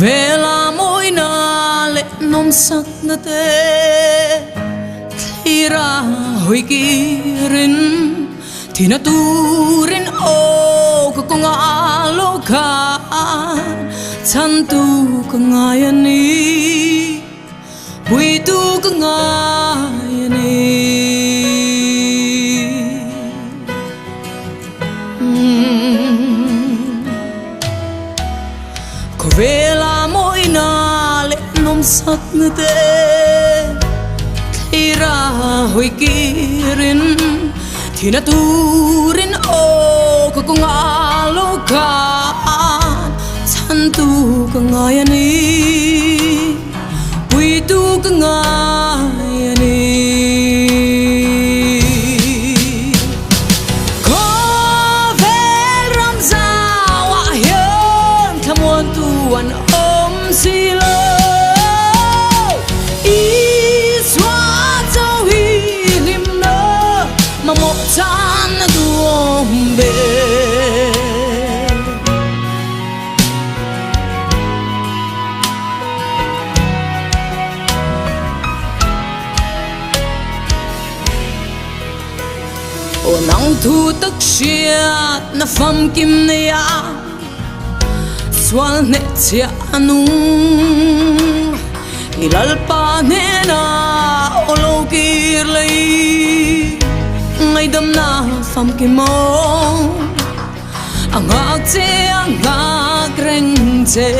về là mỗi na lệ nôm sắc na te khi ra hồi kirin thì na tu rin o ko nga lo ka chan tu ko nga yani bui tu ko nga yani ko về là mỗi na lệ nôm sắc na te khi ra hồi kirin thì na tu rin o ko nga lo ka chan tu ko nga yani bui tu ko nga yani ko vel ram za wa hian thamon tu an om si lo một tan duom be o nang thu tak shiat na fam kim ne ya swal ne chia anung ilal pa ne na olo kir lei ngay đâm na pham kim mong ang ngak reng che